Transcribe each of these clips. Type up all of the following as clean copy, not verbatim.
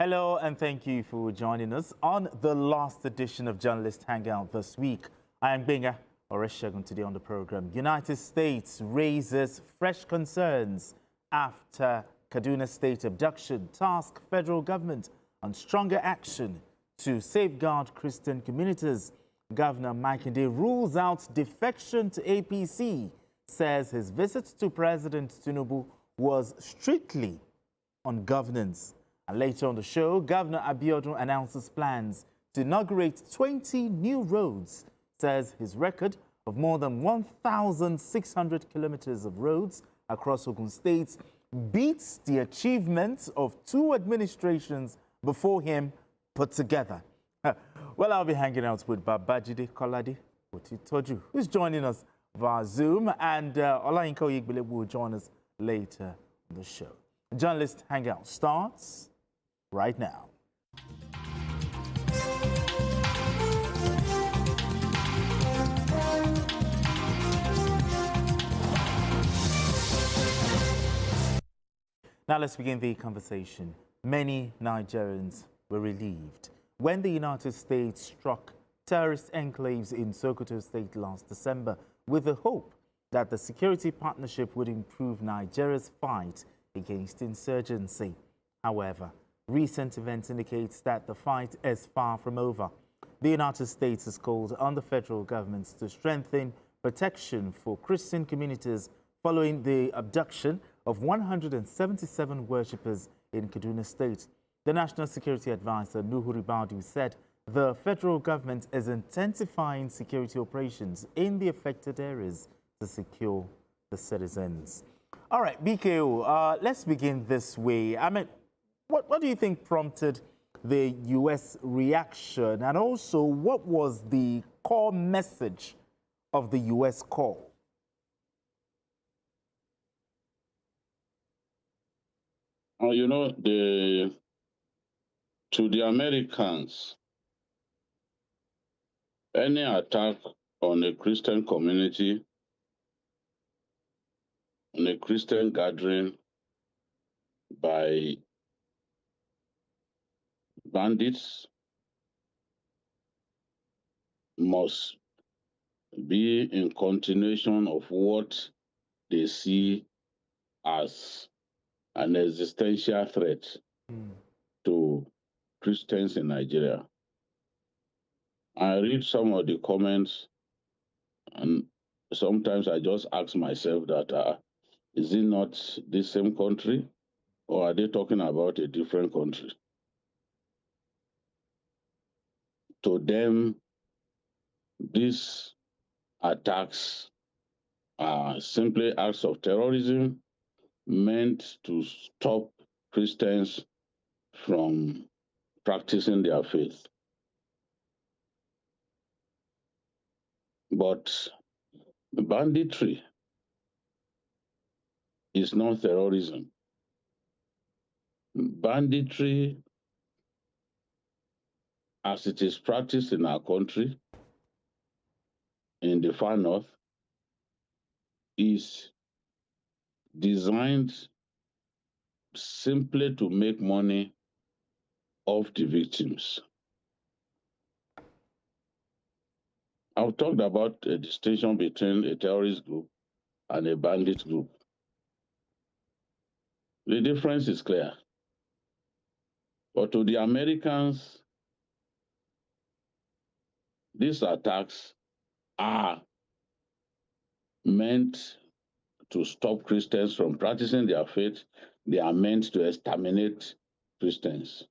Hello and thank you for joining us on the last edition of Journalist Hangout this week. I am Benga Oreshegun. Today on the program, United States raises fresh concerns after Kaduna State abduction, task federal government on stronger action to safeguard Christian communities. Governor Makinde rules out defection to APC, says his visit to President Tinubu was strictly on governance. And later on the show, Governor Abiodun announces plans to inaugurate 20 new roads, says his record of more than 1,600 kilometers of roads across Ogun State beats the achievements of two administrations before him put together. Well, I'll be hanging out with Babajide Kolade Otitoju, who's joining us via Zoom, and Olayinka Oyegbile will join us later on the show. Journalist Hangout starts right now. Now let's begin the conversation. Many Nigerians were relieved when the United States struck terrorist enclaves in Sokoto State last December with the hope that the security partnership would improve Nigeria's fight against insurgency. However, recent events indicate that the fight is far from over. The United States has called on the federal government to strengthen protection for Christian communities following the abduction of 177 worshippers in Kaduna State. The National Security Advisor, Nuhu Ribadu, said the federal government is intensifying security operations in the affected areas to secure the citizens. All right, BKO, let's begin this way. I mean, what do you think prompted the U.S. reaction? And also, what was the core message of the U.S. call? You know, to the Americans, any attack on a Christian community, on a Christian gathering by bandits must be in continuation of what they see as an existential threat to Christians in Nigeria. I read some of the comments, and sometimes I just ask myself that, is it not the same country, or are they talking about a different country? To them, these attacks are simply acts of terrorism meant to stop Christians from practicing their faith. But banditry is not terrorism. Banditry, as it is practiced in our country, in the far north, is designed simply to make money off the victims. I've talked about a distinction between a terrorist group and a bandit group. The difference is clear. But to the Americans, these attacks are meant to stop Christians from practicing their faith. They are meant to exterminate Christians.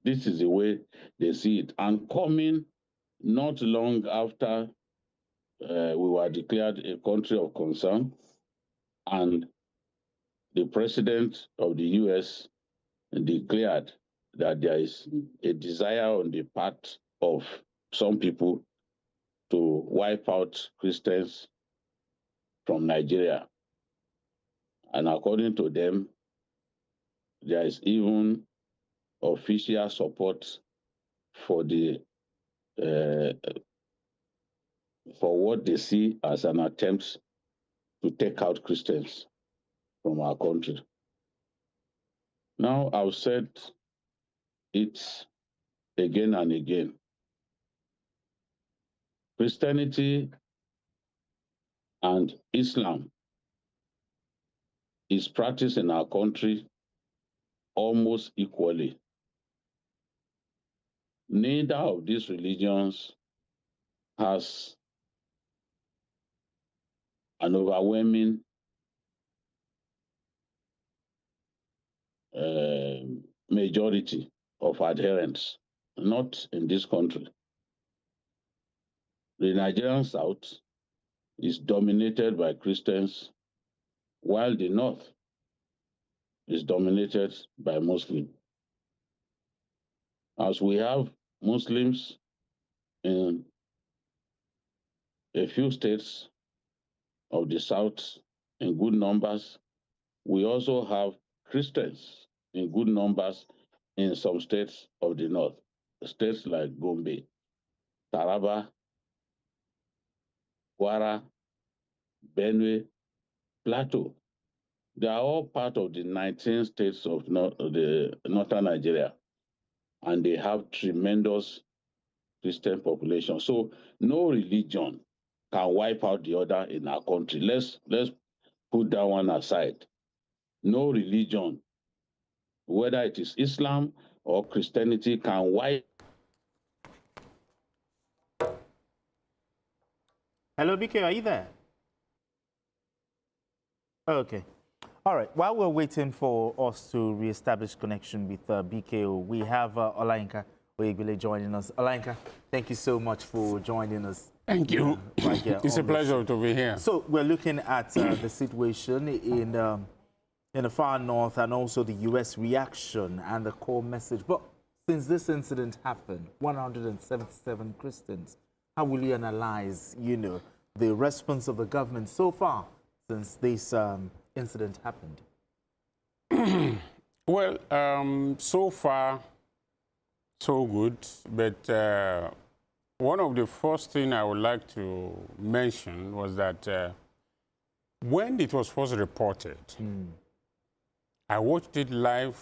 This is the way they see it. And coming not long after we were declared a country of concern, and the president of the US declared that there is a desire on the part of some people to wipe out Christians from Nigeria. And according to them, there is even official support for the for what they see as an attempt to take out Christians from our country. Now, I've said it again and again. Christianity and Islam is practiced in our country almost equally. Neither of these religions has an overwhelming majority of adherents, not in this country. The Nigerian South is dominated by Christians, while the North is dominated by Muslims. As we have Muslims in a few states of the South in good numbers, we also have Christians in good numbers in some states of the North, states like Gombe, Taraba, Kwara, Benue, Plateau. They are all part of the 19 states of the northern Nigeria, and they have tremendous Christian population. So no religion can wipe out the other in our country. Let's put that one aside. No religion, whether it is Islam or Christianity, can wipe. Hello, BK, are you there? Okay. All right. While we're waiting for us to reestablish connection with BKO, we have Olayinka Oyegbile joining us. Olayinka, thank you so much for joining us. Thank you. Right here It's a pleasure to be here. So we're looking at the situation in the far north and also the U.S. reaction and the core message. But since this incident happened, 177 Christians, how will you analyze, the response of the government so far since this incident happened? Well, so far, so good. But one of the first things I would like to mention was that when it was first reported, I watched it live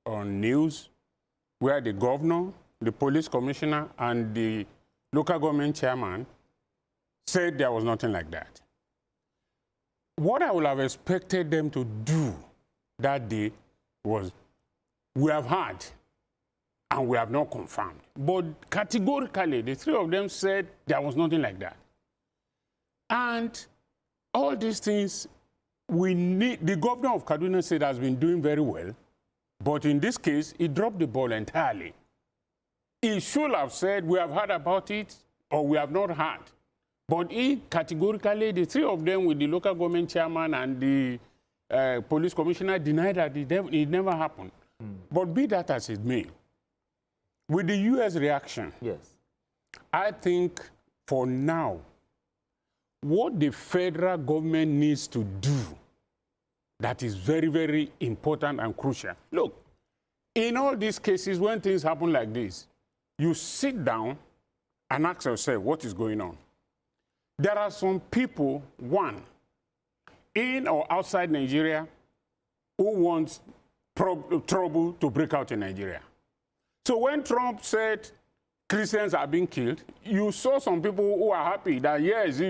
on news where the governor, the police commissioner, and the local government chairman said there was nothing like that. What I would have expected them to do that day was, we have heard and we have not confirmed. But categorically, the three of them said there was nothing like that. And all these things, the governor of Kaduna State has been doing very well, but in this case, he dropped the ball entirely. He should have said, we have heard about it, or we have not heard. But he categorically, the three of them with the local government chairman and the police commissioner denied that it never happened. But be that as it may, with the U.S. reaction, Yes. I think for now, what the federal government needs to do that is very, very important and crucial. Look, in all these cases, when things happen like this, you sit down and ask yourself, what is going on? There are some people, one, in or outside Nigeria, who want trouble to break out in Nigeria. So when Trump said Christians are being killed, you saw some people who are happy that, yes,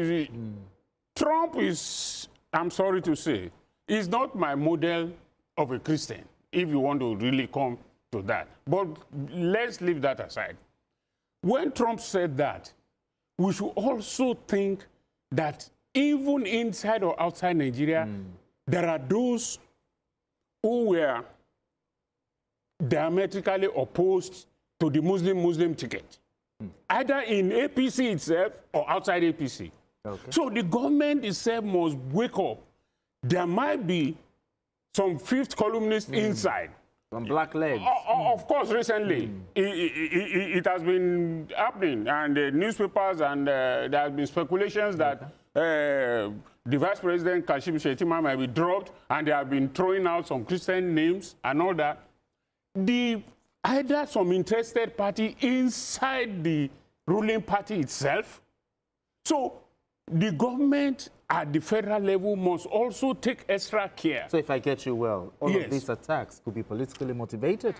Trump is, I'm sorry to say, is not my model of a Christian, if you want to really come to that. But let's leave that aside. When Trump said that, we should also think that even inside or outside Nigeria, there are those who were diametrically opposed to the Muslim ticket, either in APC itself or outside APC. Okay. So the government itself must wake up. There might be some fifth columnists inside. Some black legs. Of course, recently, it has been happening, and the newspapers, and there have been speculations that the Vice President Kashim Shettima might be dropped, and they have been throwing out some Christian names and all that. Either some interested party inside the ruling party itself. So the government at the federal level must also take extra care. So if I get you well, all Yes. of these attacks could be politically motivated?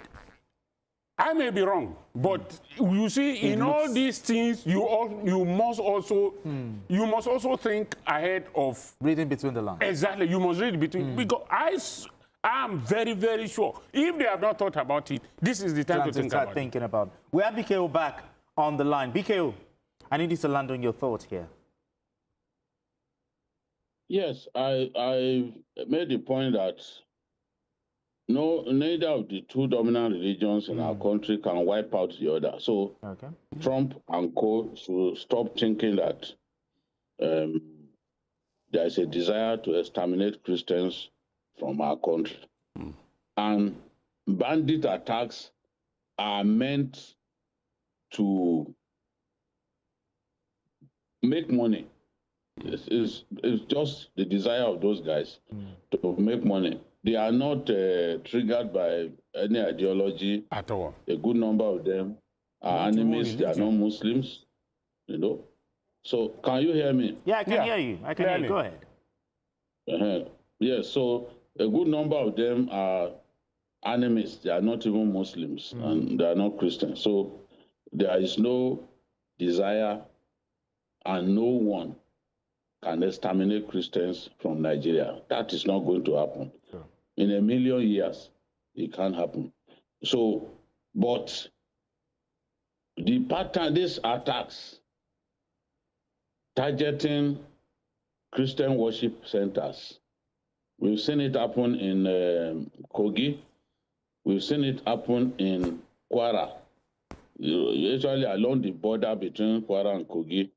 I may be wrong, but you see, in all these things, you must also think ahead of Reading between the lines. exactly. You must read between because I am very, very sure if they have not thought about it, this is the time to think about it. We have BKO back on the line. BKO, I need you to land on your thought here. Yes, I made the point that neither of the two dominant religions in our country can wipe out the other. So Trump and co should stop thinking that there is a desire to exterminate Christians from our country. And bandit attacks are meant to make money. It's just the desire of those guys to make money. They are not triggered by any ideology at all. A good number of them are enemies. They are not Muslims, you know. So, can you hear me? Yeah, I can hear you. I can hear you. Go ahead. Yes, so a good number of them are enemies. They are not even Muslims, and they are not Christians. So, there is no desire, and no one can exterminate Christians from Nigeria. That is not going to happen. Sure. In a million years, it can't happen. So, but the pattern, these attacks, targeting Christian worship centers, we've seen it happen in Kogi, we've seen it happen in Kwara, usually along the border between Kwara and Kogi.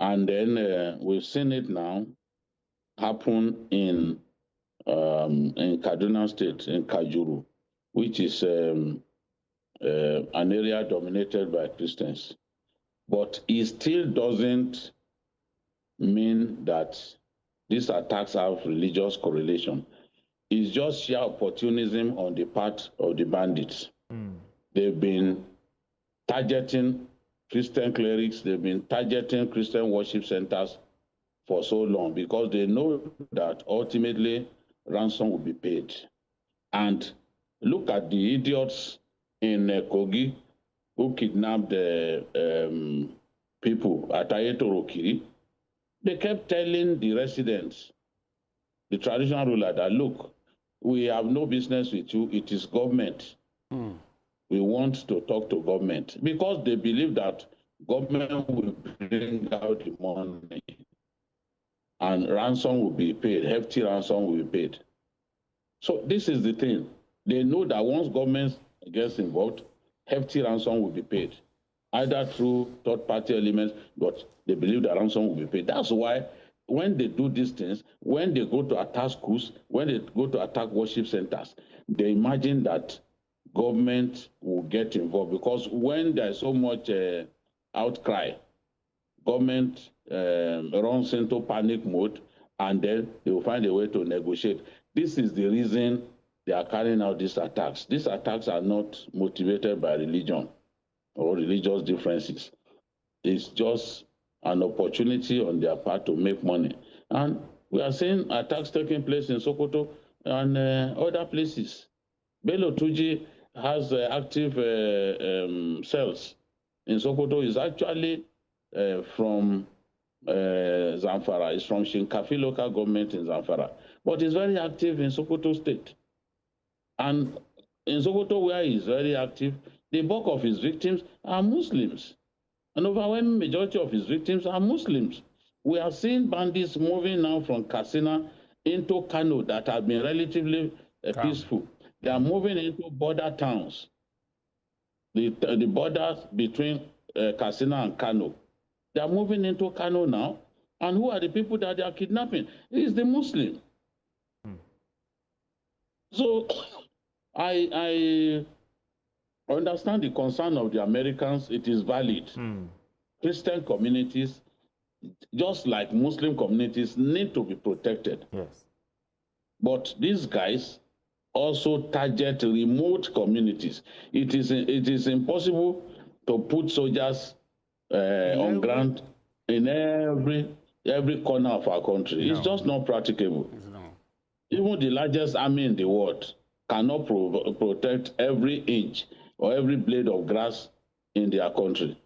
And then we've seen it now happen in Kaduna State, in Kajuru, which is an area dominated by Christians. But it still doesn't mean that these attacks have religious correlation. It's just sheer opportunism on the part of the bandits. They've been targeting Christian clerics, they've been targeting Christian worship centers for so long because they know that ultimately ransom will be paid. And look at the idiots in Kogi who kidnapped the people at Ayetorokiri. They kept telling the residents, the traditional ruler, that look, we have no business with you, it is government. We want to talk to government because they believe that government will bring out the money and ransom will be paid, hefty ransom will be paid. So this is the thing. They know that once government gets involved, hefty ransom will be paid, either through third-party elements, but they believe that ransom will be paid. That's why when they do these things, when they go to attack schools, when they go to attack worship centers, they imagine that government will get involved because when there's so much outcry, government runs into panic mode and then they will find a way to negotiate. This is the reason they are carrying out these attacks. These attacks are not motivated by religion or religious differences. It's just an opportunity on their part to make money. And we are seeing attacks taking place in Sokoto and other places. Bello Tuji has active cells in Sokoto. Is actually from Zamfara. It's from Shinkafi local government in Zamfara. But he's very active in Sokoto state. And in Sokoto, where he's very active, the bulk of his victims are Muslims. An overwhelming majority of his victims are Muslims. We are seeing bandits moving now from Katsina into Kano that have been relatively peaceful. They are moving into border towns, the borders between Katsina and Kano. They are moving into Kano now. And who are the people that they are kidnapping? It is the Muslim. So I understand the concern of the Americans. It is valid. Christian communities, just like Muslim communities, need to be protected. Yes. But these guys also target remote communities. It is impossible to put soldiers on ground in every corner of our country. No. It's just not practicable. No. Even the largest army in the world cannot protect every inch, or every blade of grass in their country.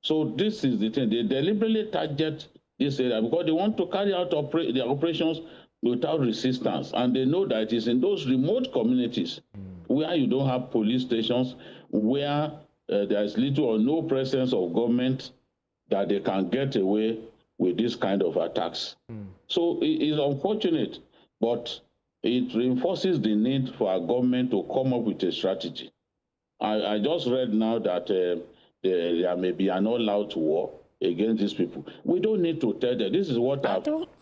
So this is the thing. They deliberately target this area because they want to carry out their operations without resistance. And they know that it is in those remote communities where you don't have police stations, where there is little or no presence of government, that they can get away with this kind of attacks. So it is unfortunate, but it reinforces the need for our government to come up with a strategy. I just read now that there may be an all-out war against these people. We don't need to tell them. This is what I've talked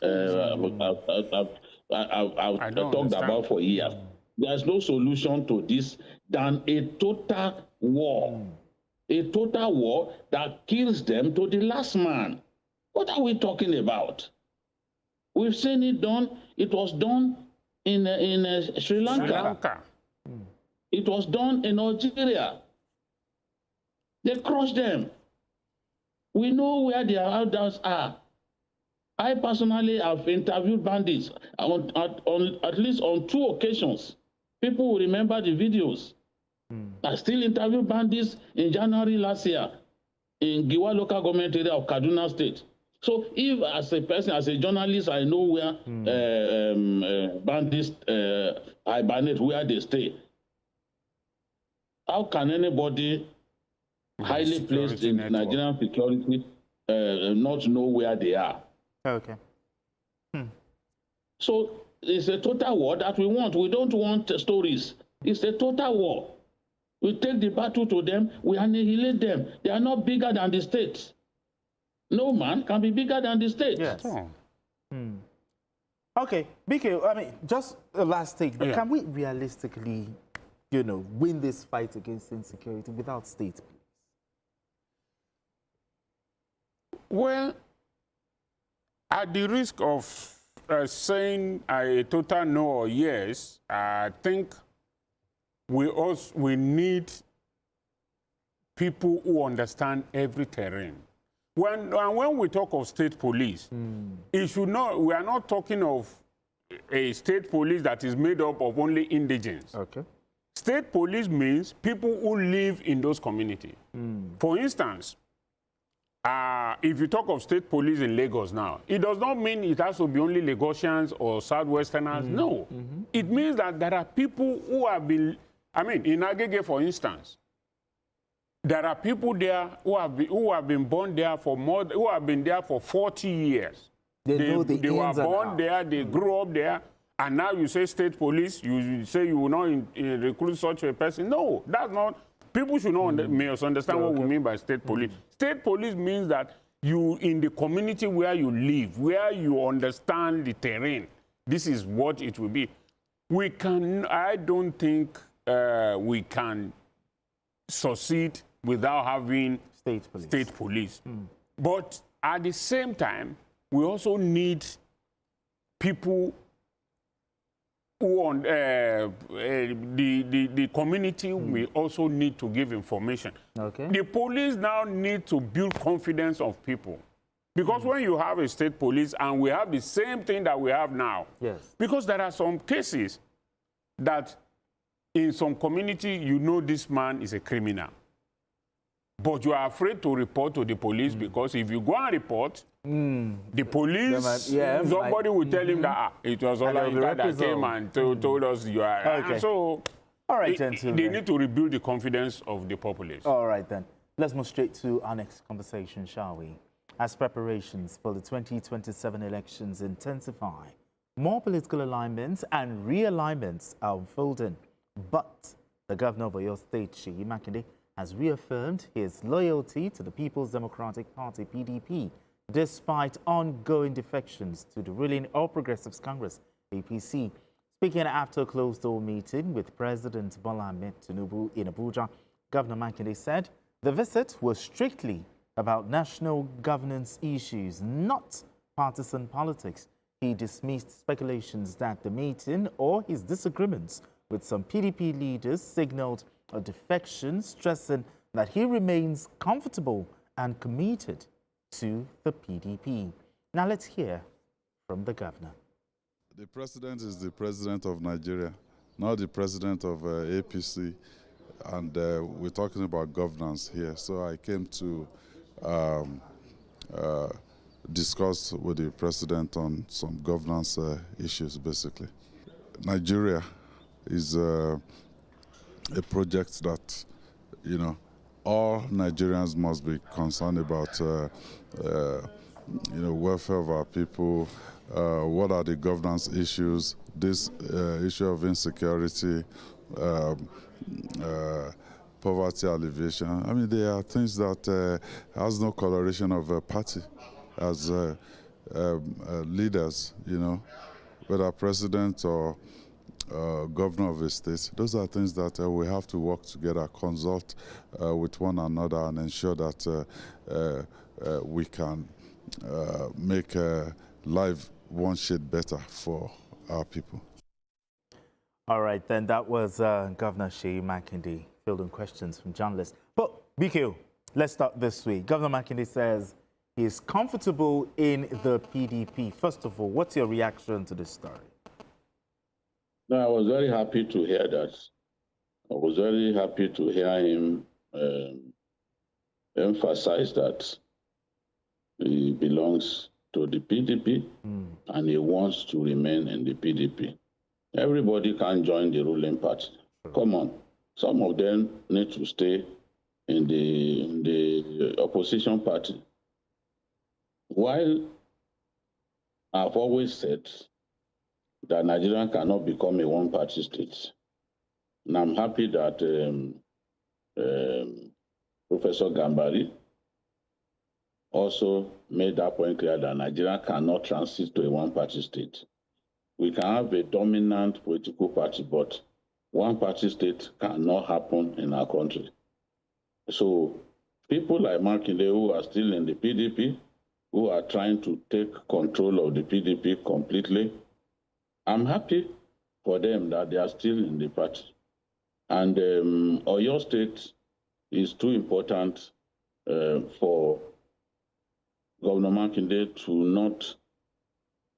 about for years. There's no solution to this than a total war. A total war that kills them to the last man. What are we talking about? We've seen it done. It was done in Sri Lanka. It was done in Algeria. They crushed them. We know where their outdoors are. I personally have interviewed bandits at least on 2 occasions. People will remember the videos. I still interviewed bandits in January last year in Giwa local government area of Kaduna State. So if as a person, as a journalist, I know where bandits hibernate, where they stay, how can anybody highly placed in Nigerian security not know where they are? Okay. So it's a total war that we want. We don't want stories. It's a total war. We take the battle to them, we annihilate them. They are not bigger than the states. No man can be bigger than the states. Yes. Okay, BK, I mean, just a last take, but can we realistically, win this fight against insecurity without state police? Well, at the risk of saying a total no or yes, I think we need people who understand every terrain. When we talk of state police, it should not, we are not talking of a state police that is made up of only indigents. Okay. State police means people who live in those communities. For instance, if you talk of state police in Lagos now, it does not mean it has to be only Lagosians or Southwesterners. No. It means that there are people who have been, in Agege, for instance, there are people there who have been born there who have been there for 40 years. They were born there, they grew up there, and now you say state police, you say you will not recruit such a person. No, that's not. People should not understand what we mean by state police. State police means that you, in the community where you live, where you understand the terrain, this is what it will be. I don't think we can succeed without having state police. But at the same time, we also need people who on the community we also need to give information. Okay. The police now need to build confidence of people. Because when you have a state police and we have the same thing that we have now, because there are some cases that in some community, this man is a criminal. But you are afraid to report to the police because if you go and report, the police, somebody will tell him that it was all that came and told us you are. Okay. So, all right, gentlemen. They need to rebuild the confidence of the populace. All right, then. Let's move straight to our next conversation, shall we? As preparations for the 2027 elections intensify, more political alignments and realignments are unfolding. But the governor of Oyo State, Makinde, has reaffirmed his loyalty to the People's Democratic Party, PDP, despite ongoing defections to the ruling All Progressives Congress, APC. Speaking after a closed-door meeting with President Bola Ahmed Tinubu in Abuja, Governor Makinde said the visit was strictly about national governance issues, not partisan politics. He dismissed speculations that the meeting or his disagreements with some PDP leaders signaled a defection, stressing that he remains comfortable and committed to the PDP. Now let's hear from the governor. The president is the president of Nigeria, not the president of APC. and we're talking about governance here. So I came to um, discuss with the president on some governance issues, basically. Nigeria is a project that, all Nigerians must be concerned about, welfare of our people. What are the governance issues? This issue of insecurity, um, poverty alleviation. I mean, there are things that has no coloration of a party. As leaders, whether president or governor of a state, those are things that we have to work together, consult with one another, and ensure that we can make life one shade better for our people. All right, then that was Governor Seyi Makinde fielding questions from journalists. But BQ, let's start this way. Governor Makinde says he is comfortable in the PDP. First of all, what's your reaction to this story? No, I was very happy to hear that. I was very happy to hear him emphasize that he belongs to the PDP and he wants to remain in the PDP. Everybody can join the ruling party. Come on. Some of them need to stay in the opposition party. While I've always said that Nigeria cannot become a one-party state, and I'm happy that Professor Gambari also made that point clear that Nigeria cannot transit to a one-party state. We can have a dominant political party, but one-party state cannot happen in our country. So people like Makinde, who are still in the PDP, who are trying to take control of the PDP completely, I'm happy for them that they are still in the party. And Oyo State is too important for Governor Makinde to not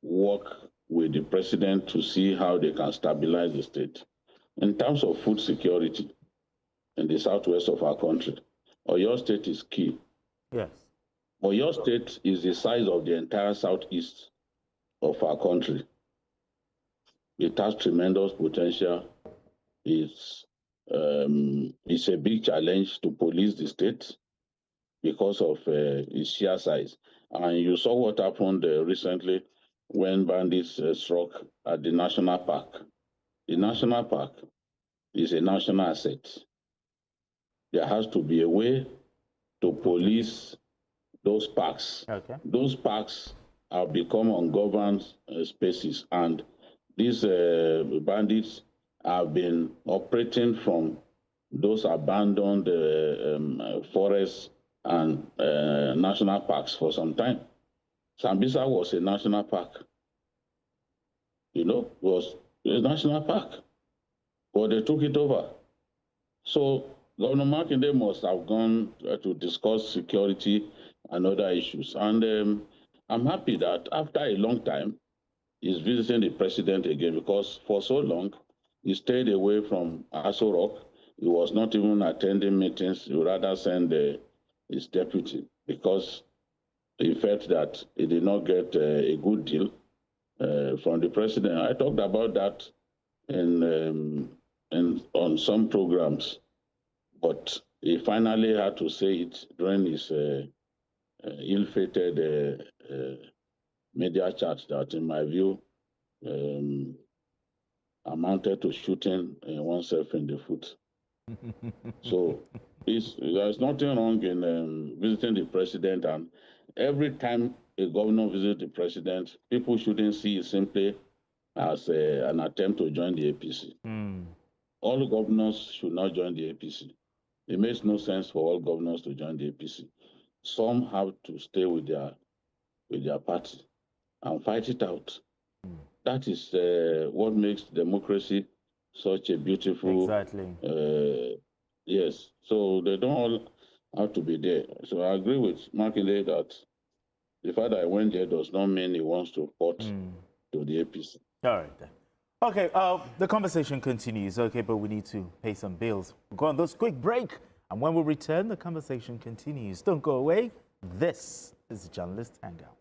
work with the president to see how they can stabilize the state. In terms of food security in the southwest of our country, Oyo State is key. Yes. Oyo State is the size of the entire southeast of our country. It has tremendous potential. It's a big challenge to police the state because of its sheer size. And you saw what happened recently when bandits struck at the national park. The national park is a national asset. There has to be a way to police those parks. Okay. Those parks have become ungoverned spaces, and these bandits have been operating from those abandoned forests and national parks for some time. Sambisa was a national park. Was a national park, but they took it over. So Governor Makinde must have gone to discuss security and other issues. And I'm happy that after a long time, he's visiting the president again, because for so long, he stayed away from Aso Rock. He was not even attending meetings. He would rather send his deputy, because he felt that he did not get a good deal from the president. I talked about that on some programs, but he finally had to say it during his ill-fated media chat that, in my view, amounted to shooting oneself in the foot. So there's nothing wrong in visiting the president, and every time a governor visits the president, people shouldn't see it simply as an attempt to join the APC. All governors should not join the APC. It makes no sense for all governors to join the APC. Some have to stay with their party and fight it out. That is what makes democracy such a beautiful. Exactly. Yes. So they don't all have to be there. So I agree with Makinde that the fact that I went there does not mean he wants to report to the APC. All right then. Okay, the conversation continues, okay, but we need to pay some bills. We'll go on this quick break, and when we return, the conversation continues. Don't go away. This is the Journalist Hangout.